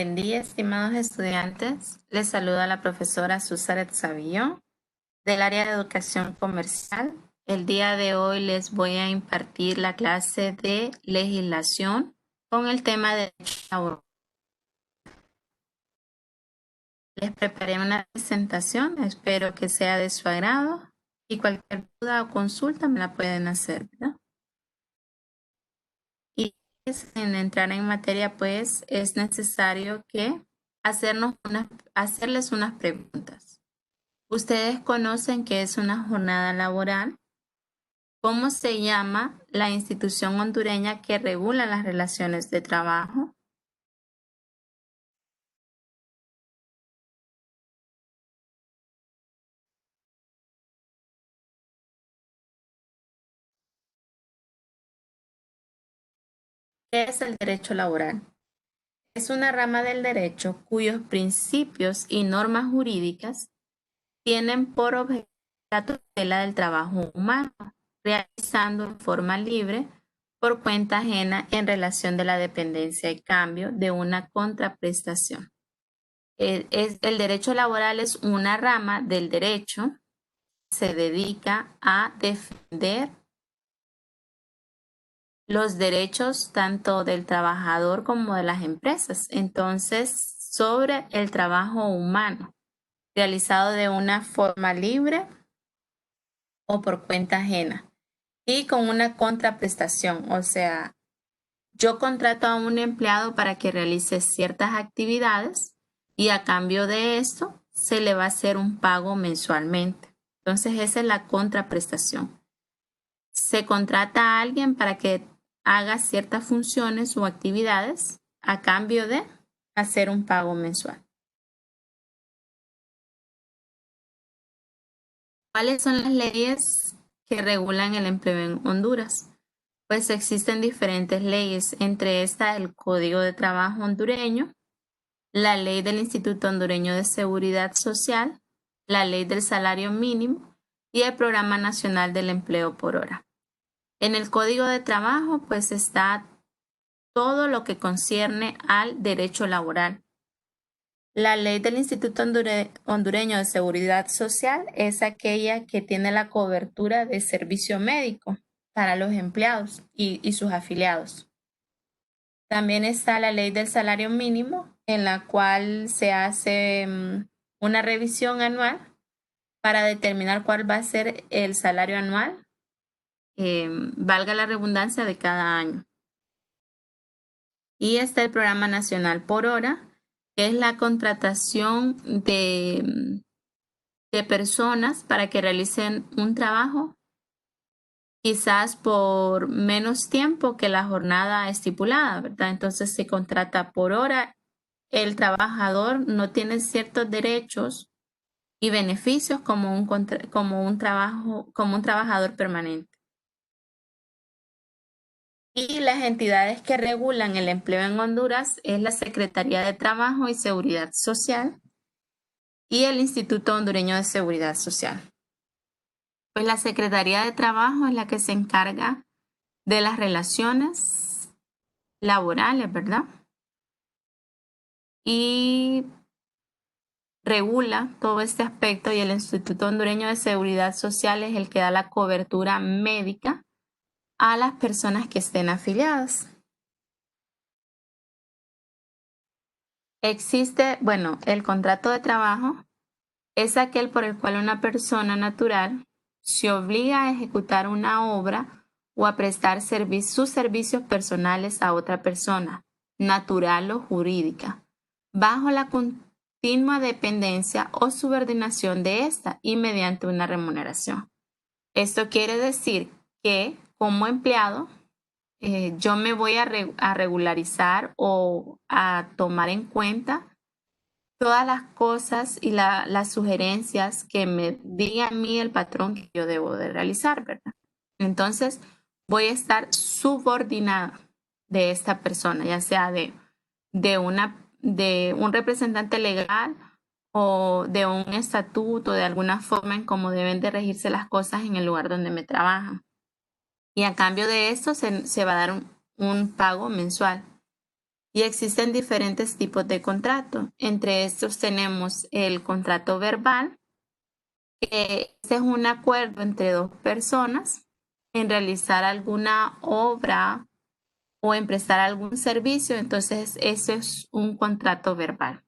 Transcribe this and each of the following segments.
Buen día, estimados estudiantes. Les saluda la profesora Susaret Savillón del área de educación comercial. El día de hoy les voy a impartir la clase de legislación con el tema de derecho laboral. Les preparé una presentación, espero que sea de su agrado y cualquier duda o consulta me la pueden hacer, ¿verdad? Y en entrar en materia, pues es necesario que hacerles unas preguntas. ¿Ustedes conocen qué es una jornada laboral? ¿Cómo se llama la institución hondureña que regula las relaciones de trabajo? ¿Qué es el derecho laboral? Es una rama del derecho cuyos principios y normas jurídicas tienen por objeto la tutela del trabajo humano, realizando en forma libre por cuenta ajena en relación de la dependencia y cambio de una contraprestación. El derecho laboral es una rama del derecho que se dedica a defender los derechos tanto del trabajador como de las empresas. Entonces, sobre el trabajo humano, realizado de una forma libre o por cuenta ajena y con una contraprestación, o sea, yo contrato a un empleado para que realice ciertas actividades y a cambio de esto se le va a hacer un pago mensualmente. Entonces esa es la contraprestación. Se contrata a alguien para que haga ciertas funciones o actividades a cambio de hacer un pago mensual. ¿Cuáles son las leyes que regulan el empleo en Honduras? Pues existen diferentes leyes, entre estas el Código de Trabajo hondureño, la ley del Instituto Hondureño de Seguridad Social, la ley del salario mínimo y el Programa Nacional del Empleo por Hora. En el Código de Trabajo, pues está todo lo que concierne al derecho laboral. La ley del Instituto Hondureño de Seguridad Social es aquella que tiene la cobertura de servicio médico para los empleados y sus afiliados. También está la ley del salario mínimo, en la cual se hace una revisión anual para determinar cuál va a ser el salario anual, valga la redundancia, de cada año. Y está el Programa Nacional por Hora, que es la contratación de personas para que realicen un trabajo quizás por menos tiempo que la jornada estipulada, ¿verdad? Entonces se contrata por hora. El trabajador no tiene ciertos derechos y beneficios como un trabajador permanente. Y las entidades que regulan el empleo en Honduras es la Secretaría de Trabajo y Seguridad Social y el Instituto Hondureño de Seguridad Social. Pues la Secretaría de Trabajo es la que se encarga de las relaciones laborales, ¿verdad? Y regula todo este aspecto, y el Instituto Hondureño de Seguridad Social es el que da la cobertura médica a las personas que estén afiliadas. Existe, bueno, el contrato de trabajo es aquel por el cual una persona natural se obliga a ejecutar una obra o a prestar sus servicios personales a otra persona, natural o jurídica, bajo la continua dependencia o subordinación de ésta y mediante una remuneración. Esto quiere decir que como empleado yo me voy a regularizar o a tomar en cuenta todas las cosas y las sugerencias que me diga a mí el patrón que yo debo de realizar, ¿verdad? Entonces voy a estar subordinada de esta persona, ya sea de un representante legal o de un estatuto, de alguna forma en cómo deben de regirse las cosas en el lugar donde me trabajan. Y a cambio de esto se va a dar un pago mensual. Y existen diferentes tipos de contrato. Entre estos tenemos el contrato verbal, que este es un acuerdo entre dos personas en realizar alguna obra o en prestar algún servicio. Entonces, eso es un contrato verbal.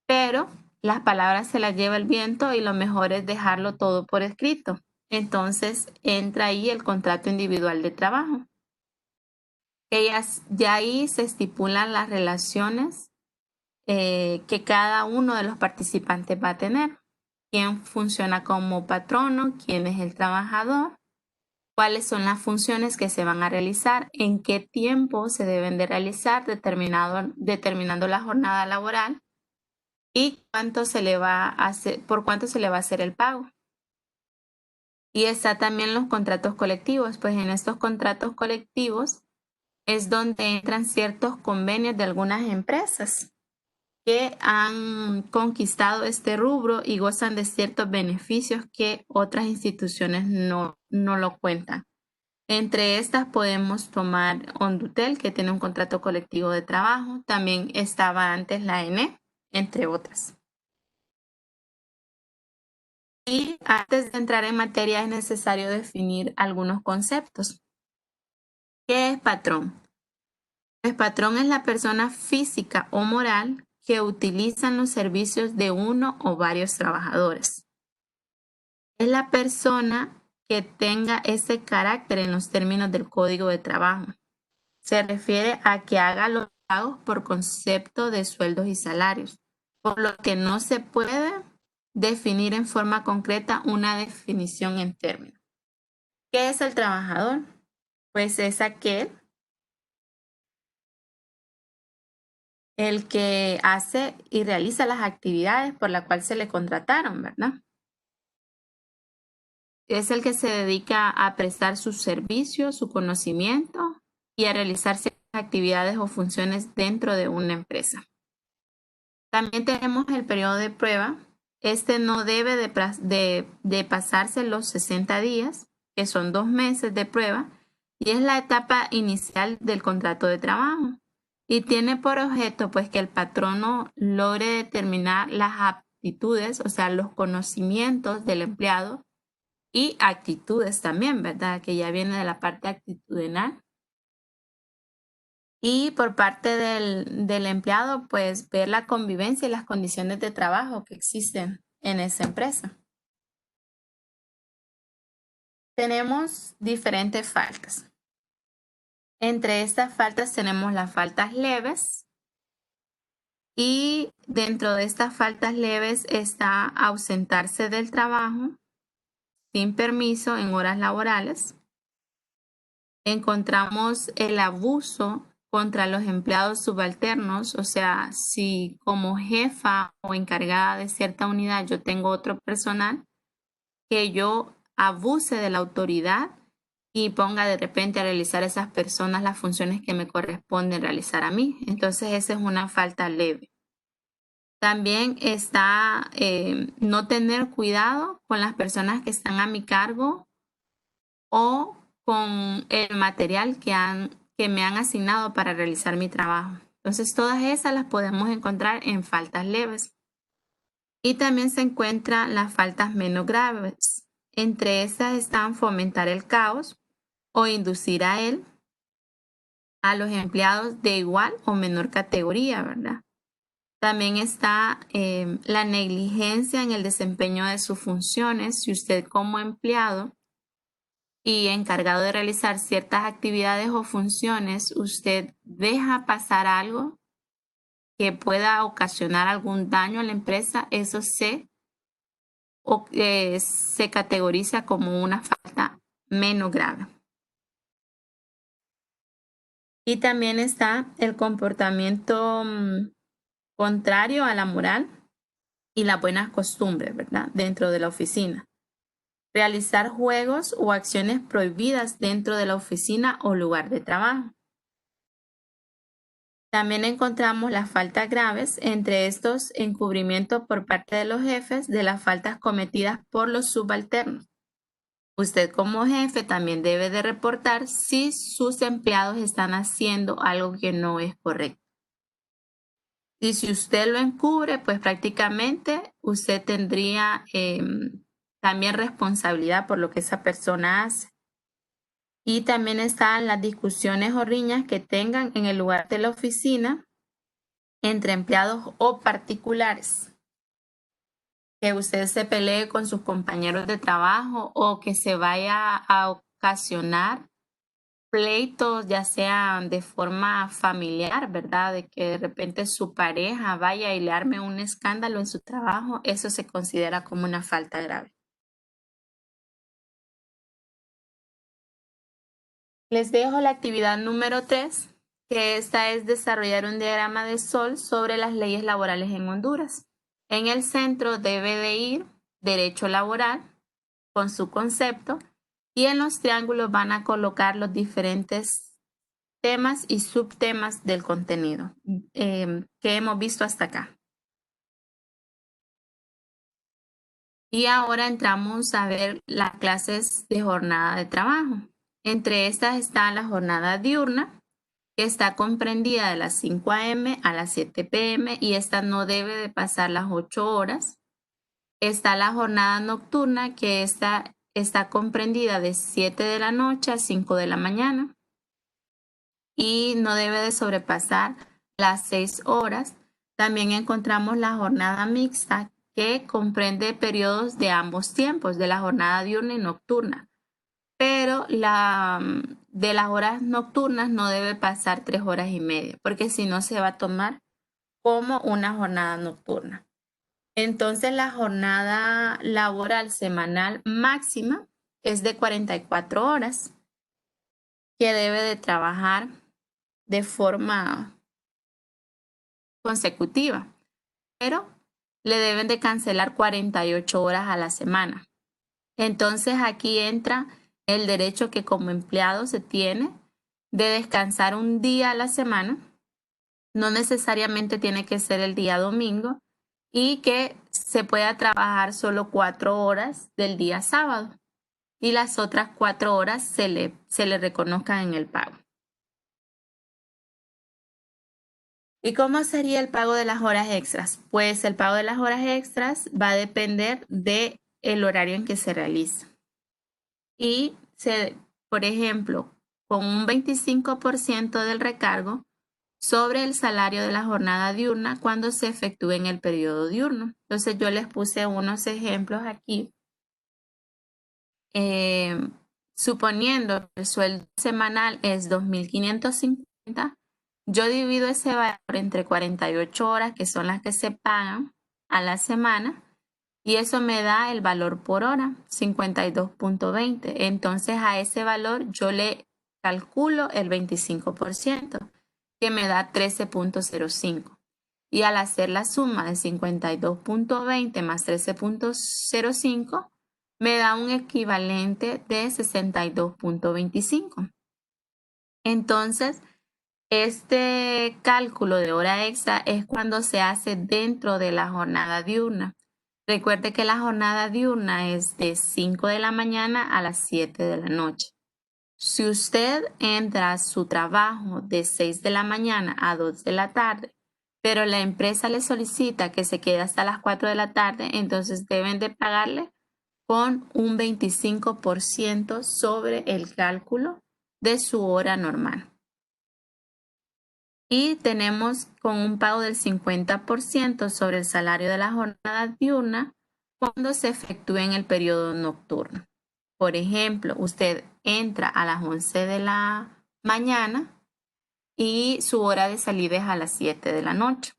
Pero las palabras se las lleva el viento y lo mejor es dejarlo todo por escrito. Entonces, entra ahí el contrato individual de trabajo. Ya ahí se estipulan las relaciones que cada uno de los participantes va a tener. Quién funciona como patrono, quién es el trabajador, cuáles son las funciones que se van a realizar, en qué tiempo se deben de realizar, determinando la jornada laboral y cuánto se le va a hacer, por cuánto se le va a hacer el pago. Y está también los contratos colectivos, pues en estos contratos colectivos es donde entran ciertos convenios de algunas empresas que han conquistado este rubro y gozan de ciertos beneficios que otras instituciones no lo cuentan. Entre estas podemos tomar Hondutel, que tiene un contrato colectivo de trabajo. También estaba antes la ENE, entre otras. Y antes de entrar en materia es necesario definir algunos conceptos. ¿Qué es patrón? El patrón es la persona física o moral que utilizan los servicios de uno o varios trabajadores. Es la persona que tenga ese carácter en los términos del Código de Trabajo. Se refiere a que haga los pagos por concepto de sueldos y salarios, por lo que no se puede definir en forma concreta una definición en términos. ¿Qué es el trabajador? Pues es aquel el que hace y realiza las actividades por las cuales se le contrataron, ¿verdad? Es el que se dedica a prestar sus servicios, su conocimiento y a realizar ciertas actividades o funciones dentro de una empresa. También tenemos el periodo de prueba. Este no debe de pasarse los 60 días, que son 2 meses de prueba, y es la etapa inicial del contrato de trabajo. Y tiene por objeto pues que el patrono logre determinar las aptitudes, o sea, los conocimientos del empleado y actitudes también, ¿verdad? Que ya viene de la parte actitudinal. Y por parte del empleado, pues ver la convivencia y las condiciones de trabajo que existen en esa empresa. Tenemos diferentes faltas. Entre estas faltas tenemos las faltas leves y dentro de estas faltas leves está ausentarse del trabajo sin permiso en horas laborales. Encontramos el abuso contra los empleados subalternos, o sea, si como jefa o encargada de cierta unidad yo tengo otro personal, que yo abuse de la autoridad y ponga de repente a realizar a esas personas las funciones que me corresponden realizar a mí. Entonces esa es una falta leve. También está no tener cuidado con las personas que están a mi cargo o con el material que me han asignado para realizar mi trabajo. Entonces, todas esas las podemos encontrar en faltas leves. Y también se encuentran las faltas menos graves. Entre esas están fomentar el caos o inducir a él a los empleados de igual o menor categoría, ¿verdad? También está la negligencia en el desempeño de sus funciones. Si usted como empleado y encargado de realizar ciertas actividades o funciones, usted deja pasar algo que pueda ocasionar algún daño a la empresa, eso se categoriza como una falta menos grave. Y también está el comportamiento contrario a la moral y las buenas costumbres, ¿verdad? Dentro de la oficina. Realizar juegos o acciones prohibidas dentro de la oficina o lugar de trabajo. También encontramos las faltas graves, entre estos encubrimiento por parte de los jefes de las faltas cometidas por los subalternos. Usted como jefe también debe de reportar si sus empleados están haciendo algo que no es correcto. Y si usted lo encubre, pues prácticamente usted tendría también responsabilidad por lo que esa persona hace. Y también están las discusiones o riñas que tengan en el lugar de la oficina entre empleados o particulares. Que usted se pelee con sus compañeros de trabajo o que se vaya a ocasionar pleitos, ya sean de forma familiar, ¿verdad? De que de repente su pareja vaya y le arme un escándalo en su trabajo, eso se considera como una falta grave. Les dejo la actividad número 3, que esta es desarrollar un diagrama de sol sobre las leyes laborales en Honduras. En el centro debe de ir derecho laboral con su concepto y en los triángulos van a colocar los diferentes temas y subtemas del contenido que hemos visto hasta acá. Y ahora entramos a ver las clases de jornada de trabajo. Entre estas está la jornada diurna, que está comprendida de las 5 a.m. a las 7 p.m. y esta no debe de pasar las 8 horas. Está la jornada nocturna, que esta está comprendida de 7 de la noche a 5 de la mañana y no debe de sobrepasar las 6 horas. También encontramos la jornada mixta, que comprende periodos de ambos tiempos, de la jornada diurna y nocturna. Pero de las horas nocturnas no debe pasar 3 horas y media, porque si no se va a tomar como una jornada nocturna. Entonces la jornada laboral semanal máxima es de 44 horas, que debe de trabajar de forma consecutiva, pero le deben de cancelar 48 horas a la semana. Entonces aquí entra el derecho que como empleado se tiene de descansar un día a la semana, no necesariamente tiene que ser el día domingo, y que se pueda trabajar solo 4 horas del día sábado y las otras 4 horas se le reconozcan en el pago. ¿Y cómo sería el pago de las horas extras? Pues el pago de las horas extras va a depender del horario en que se realiza. Y por ejemplo, con un 25% del recargo sobre el salario de la jornada diurna cuando se efectúe en el periodo diurno. Entonces yo les puse unos ejemplos aquí. Suponiendo que el sueldo semanal es 2.550, yo divido ese valor entre 48 horas, que son las que se pagan a la semana, y eso me da el valor por hora, 52.20. Entonces a ese valor yo le calculo el 25%, que me da 13.05. Y al hacer la suma de 52.20 más 13.05, me da un equivalente de 62.25. Entonces, este cálculo de hora extra es cuando se hace dentro de la jornada diurna. Recuerde que la jornada diurna es de 5 de la mañana a las 7 de la noche. Si usted entra a su trabajo de 6 de la mañana a 2 de la tarde, pero la empresa le solicita que se quede hasta las 4 de la tarde, entonces deben de pagarle con un 25% sobre el cálculo de su hora normal. Y tenemos con un pago del 50% sobre el salario de la jornada diurna cuando se efectúe en el periodo nocturno. Por ejemplo, usted entra a las 11 de la mañana y su hora de salida es a las 7 de la noche.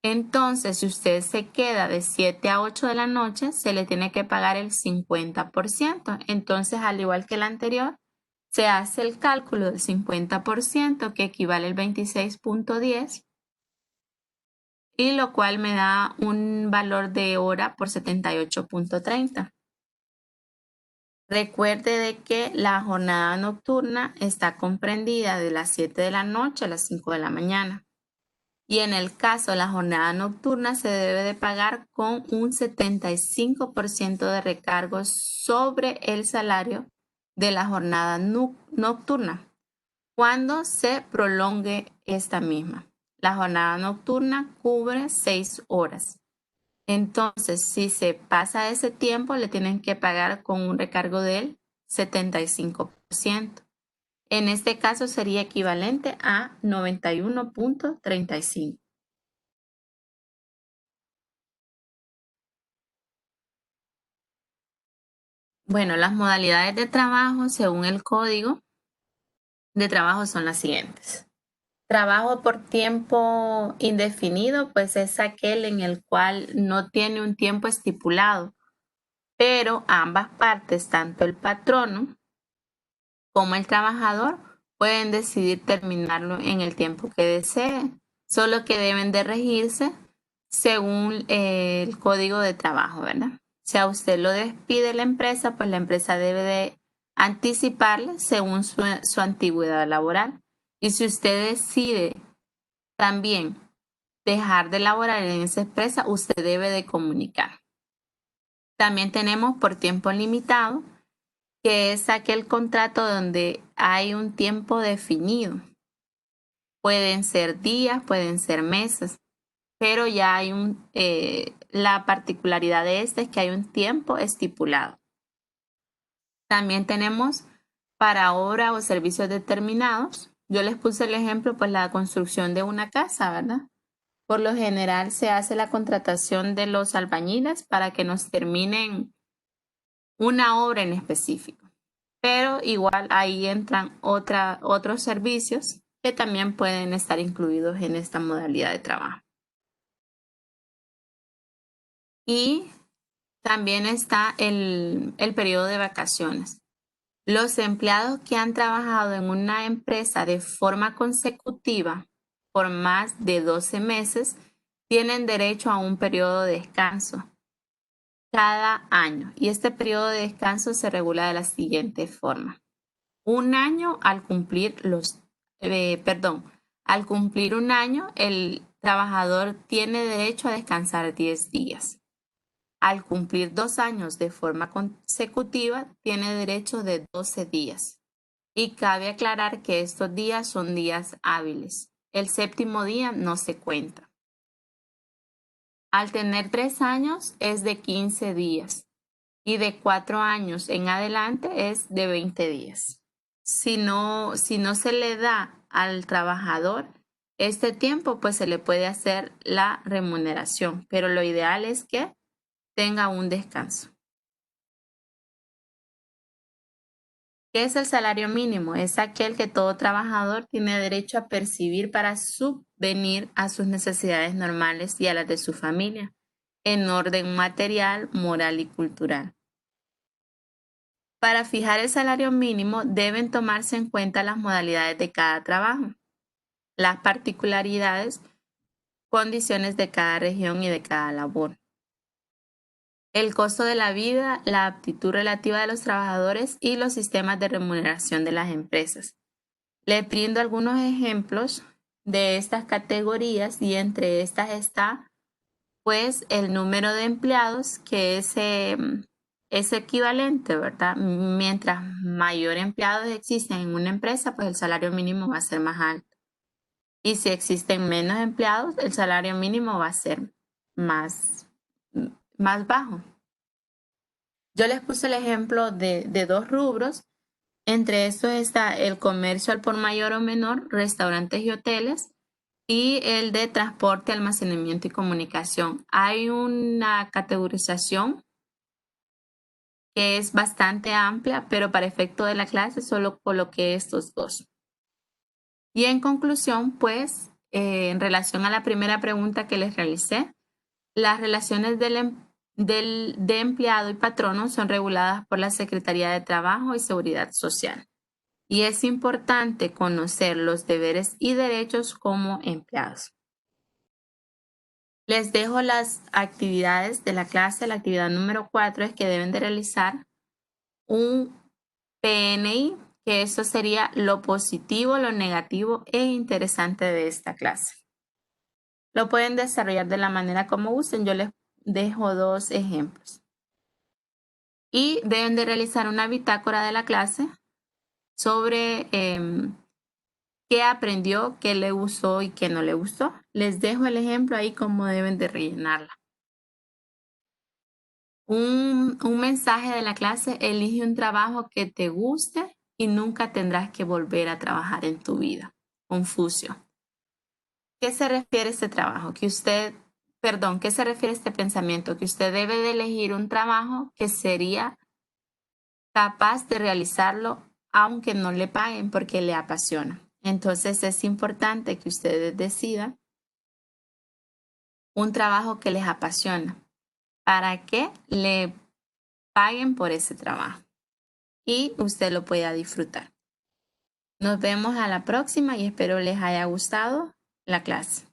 Entonces, si usted se queda de 7 a 8 de la noche, se le tiene que pagar el 50%. Entonces, al igual que el anterior, se hace el cálculo del 50%, que equivale al 26.10, y lo cual me da un valor de hora por 78.30. Recuerde de que la jornada nocturna está comprendida de las 7 de la noche a las 5 de la mañana. Y en el caso de la jornada nocturna se debe de pagar con un 75% de recargo sobre el salario de la jornada nocturna cuando se prolongue esta misma. La jornada nocturna cubre 6 horas. Entonces, si se pasa ese tiempo, le tienen que pagar con un recargo del 75%. En este caso sería equivalente a 91.35. Bueno, las modalidades de trabajo según el código de trabajo son las siguientes. Trabajo por tiempo indefinido, pues es aquel en el cual no tiene un tiempo estipulado, pero ambas partes, tanto el patrono como el trabajador, pueden decidir terminarlo en el tiempo que deseen, solo que deben de regirse según el código de trabajo, ¿verdad? Si a usted lo despide la empresa, pues la empresa debe de anticiparle según su antigüedad laboral. Y si usted decide también dejar de laborar en esa empresa, usted debe de comunicar. También tenemos por tiempo limitado, que es aquel contrato donde hay un tiempo definido. Pueden ser días, pueden ser meses, pero ya hay la particularidad de este es que hay un tiempo estipulado. También tenemos para obra o servicios determinados. Yo les puse el ejemplo, pues la construcción de una casa, ¿verdad? Por lo general se hace la contratación de los albañiles para que nos terminen una obra en específico. Pero igual ahí entran otros servicios que también pueden estar incluidos en esta modalidad de trabajo. Y también está el periodo de vacaciones. Los empleados que han trabajado en una empresa de forma consecutiva por más de 12 meses tienen derecho a un periodo de descanso cada año. Y este periodo de descanso se regula de la siguiente forma. Un año al cumplir al cumplir un año, el trabajador tiene derecho a descansar 10 días. Al cumplir 2 años de forma consecutiva, tiene derecho de 12 días. Y cabe aclarar que estos días son días hábiles. El séptimo día no se cuenta. Al tener 3 años es de 15 días y de 4 años en adelante es de 20 días. Si no se le da al trabajador este tiempo, pues se le puede hacer la remuneración, pero lo ideal es que tenga un descanso. ¿Qué es el salario mínimo? Es aquel que todo trabajador tiene derecho a percibir para subvenir a sus necesidades normales y a las de su familia, en orden material, moral y cultural. Para fijar el salario mínimo deben tomarse en cuenta las modalidades de cada trabajo, las particularidades, condiciones de cada región y de cada labor. El costo de la vida, la aptitud relativa de los trabajadores y los sistemas de remuneración de las empresas. Les brindo algunos ejemplos de estas categorías y entre estas está pues el número de empleados que es equivalente, ¿verdad? Mientras mayor empleados existen en una empresa, pues el salario mínimo va a ser más alto. Y si existen menos empleados, el salario mínimo va a ser más bajo. Yo les puse el ejemplo de 2 rubros. Entre estos está el comercio al por mayor o menor, restaurantes y hoteles, y el de transporte, almacenamiento y comunicación. Hay una categorización que es bastante amplia, pero para efecto de la clase solo coloqué estos 2. Y en conclusión, pues, en relación a la primera pregunta que les realicé, las relaciones de empleado y patrono son reguladas por la Secretaría de Trabajo y Seguridad Social. Y es importante conocer los deberes y derechos como empleados. Les dejo las actividades de la clase. La actividad número 4 es que deben de realizar un PNI, que eso sería lo positivo, lo negativo e interesante de esta clase. Lo pueden desarrollar de la manera como gusten. Yo les dejo 2 ejemplos. Y deben de realizar una bitácora de la clase sobre qué aprendió, qué le gustó y qué no le gustó. Les dejo el ejemplo ahí cómo deben de rellenarla. Un mensaje de la clase: elige un trabajo que te guste y nunca tendrás que volver a trabajar en tu vida. Confucio. ¿Qué se refiere este trabajo? ¿Qué se refiere este pensamiento? Que usted debe de elegir un trabajo que sería capaz de realizarlo aunque no le paguen porque le apasiona. Entonces es importante que ustedes decidan un trabajo que les apasiona para que le paguen por ese trabajo y usted lo pueda disfrutar. Nos vemos a la próxima y espero les haya gustado la clase.